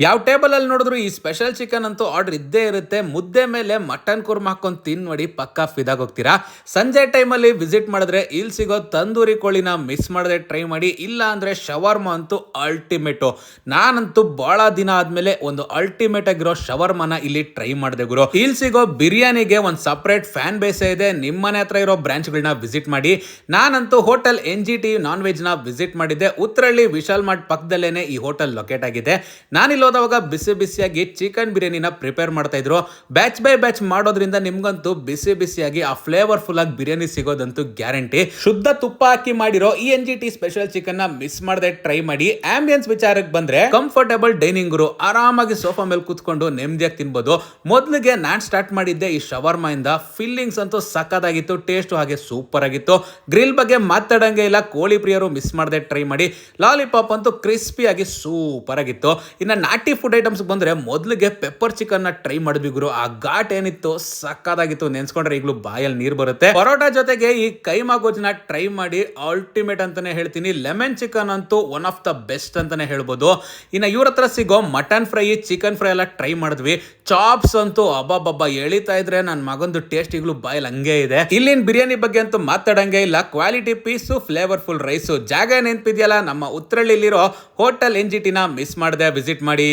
ಯಾವ ಟೇಬಲ್ ಅಲ್ಲಿ ನೋಡಿದ್ರು ಈ ಸ್ಪೆಷಲ್ ಚಿಕನ್ ಅಂತೂ ಆರ್ಡರ್ ಇದ್ದೇ ಇರುತ್ತೆ. ಮುದ್ದೆ ಮೇಲೆ ಮಟನ್ ಕುರ್ಮಾ ಹಾಕೊಂಡು ತಿನ್ನಡಿ ಪಕ್ಕಾ ಫಿದಾಗ ಹೋಗ್ತೀರಾ. ಸಂಜೆ ಟೈಮಲ್ಲಿ ವಿಸಿಟ್ ಮಾಡಿದ್ರೆ ಇಲ್ಲಿ ಸಿಗೋ ತಂದೂರಿ ಕೋಳಿನ ಮಿಸ್ ಮಾಡದೆ ಟ್ರೈ ಮಾಡಿ. ಇಲ್ಲ ಅಂದ್ರೆ ಶವರ್ಮ ಅಂತೂ ಅಲ್ಟಿಮೇಟು. ನಾನಂತೂ ಬಹಳ ದಿನ ಆದ್ಮೇಲೆ ಒಂದು ಅಲ್ಟಿಮೇಟ್ ಆಗಿರೋ ಶವರ್ಮನ ಇಲ್ಲಿ ಟ್ರೈ ಮಾಡಿದೆ ಗುರು. ಇಲ್ಲಿ ಸಿಗೋ ಬಿರಿಯಾನಿಗೆ ಒಂದು ಸಪರೇಟ್ ಫ್ಯಾನ್ ಬೇಸ್ ಇದೆ. ನಿಮ್ಮನೆ ಹತ್ರ ಇರೋ ಬ್ರಾಂಚ್ಗಳನ್ನ ವಿಸಿಟ್ ಮಾಡಿ. ನಾನಂತೂ ಹೋಟೆಲ್ NGT ನಾನ್ ವೆಜ್ ನ ವಿಸಿಟ್ ಮಾಡಿದ್ದೆ. ಉತ್ತರಳ್ಳಿ ವಿಶಾಲ್ ಮಾರ್ಟ್ ಪಕ್ಕದಲ್ಲೇನೆ ಈ ಹೋಟೆಲ್ ಲೊಕೇಟ್ ಆಗಿದೆ. ನಾನಿಲ್ಲಿ ಹೋದವಾಗ ಬಿಸಿ ಬಿಸಿಯಾಗಿ ಚಿಕನ್ ಬಿರಿಯಾನಿನ ಪ್ರಿಪೇರ್ ಮಾಡ್ತಾ ಇದ್ರು. ಬ್ಯಾಚ್ ಬೈ ಬ್ಯಾಚ್ ಮಾಡೋದ್ರಿಂದ ನಿಮ್ಗಂತೂ ಬಿಸಿ ಬಿಸಿಯಾಗಿ ಆ ಫ್ಲೇವರ್ಫುಲ್ ಆಗಿ ಬಿರಿಯಾನಿ ಸಿಗೋದಂತೂ ಗ್ಯಾರಂಟಿ. ಶುದ್ಧ ತುಪ್ಪ ಹಾಕಿ ಮಾಡಿರೋ ಈ NGT ಸ್ಪೆಷಲ್ ಚಿಕನ್ ನ ಮಿಸ್ ಮಾಡದೆ ಟ್ರೈ ಮಾಡಿ. ಆಂಬಿಯನ್ಸ್ ವಿಚಾರಕ್ಕೆ ಬಂದ್ರೆ ಕಂಫರ್ಟಬಲ್ ಡೈನಿಂಗ್ ಗುರು. ಆರಾಮಾಗಿ ಸೋಫಾ ಮೇಲೆ ಕೂತ್ಕೊಂಡು ನೆಮ್ಮದಿಯಾಗಿ ತಿನ್ಬೋದು. ಮೊದಲಿಗೆ ನಾನ್ ಸ್ಟಾರ್ಟ್ ಮಾಡಿದ್ದೆ ಈ ಶವರ್ಮಾ ಇಂದ. ಫಿಲ್ಲಿಂಗ್ಸ್ ಅಂತೂ ಸಕ್ಕತ್ತಾಗಿತ್ತು, ಟೇಸ್ಟ್ ಹಾಗೆ ಸೂಪರ್ ಆಗಿತ್ತು. ಗ್ರಿಲ್ ಬಗ್ಗೆ ಮಾತಾಡಂಗೆ ಇಲ್ಲ, ಕೋಳಿ ಪ್ರಿಯರು ಮಿಸ್ ಮಾಡದೆ ಟ್ರೈ ಮಾಡಿ. ಲಾಲಿಪಾಪ್ ಅಂತೂ ಕ್ರಿಸ್ಪಿ ಆಗಿ ಸೂಪರ್ ಆಗಿತ್ತು. ಇನ್ನ ನಾಟಿ ಫುಡ್ ಐಟಮ್ಸ್ ಬಂದ್ರೆ ಮೊದಲಿಗೆ ಪೆಪ್ಪರ್ ಚಿಕನ್ ನ ಟ್ರೈ ಮಾಡಿದ್ವಿ ಗುರು. ಆ ಘಾಟ್ ಏನಿತ್ತು ಸಕ್ಕತ್ತಾಗಿತ್ತು. ನೆನ್ಸ್ಕೊಂಡ್ರೆ ಈಗಲೂ ಬಾಯಲ್ಲಿ ನೀರು ಬರುತ್ತೆ. ಪರೋಟ ಜೊತೆಗೆ ಈ ಕೈಮಾ ಗೋಜ್ನ ಟ್ರೈ ಮಾಡಿ. ಅಲ್ಟಿಮೇಟ್ ಅಂತಾನೆ ಹೇಳ್ತೀನಿ. ಲೆಮನ್ ಚಿಕನ್ ಅಂತೂ ಒನ್ ಆಫ್ ದ ಬೆಸ್ಟ್ ಅಂತಾನೆ ಹೇಳ್ಬೋದು. ಇನ್ನ ಇವ್ರ ಹತ್ರ ಸಿಗೋ ಮಟನ್ ಫ್ರೈ, ಚಿಕನ್ ಫ್ರೈ ಎಲ್ಲ ಟ್ರೈ ಮಾಡಿದ್ವಿ. ಚಾಪ್ಸ್ ಅಂತೂ ಅಬ್ಬಬ್ಬಬ್ಬ ಎಳಿತಾ ಇದ್ರೆ ನನ್ನ ಮಗಂದು ಟೇಸ್ಟ್ ಈಗಲೂ ಬಾಯಲ್ಲಿ ಹಂಗೆ ಇದೆ. ಇಲ್ಲಿನ ಬಿರಿಯಾನಿ ಬಗ್ಗೆ ಅಂತೂ ಮಾತಾಡಂಗೆ ಇಲ್ಲ. Quality piece, flavourful rice. ಜಾಗ ನೆನಪಿದೆಯಲ್ಲ, ನಮ್ಮ ಉತ್ತರಳ್ಳಿಲಿರೋ ಹೋಟೆಲ್ NGT ನ ಮಿಸ್ ಮಾಡದೆ ವಿಸಿಟ್ ಮಾಡಿ.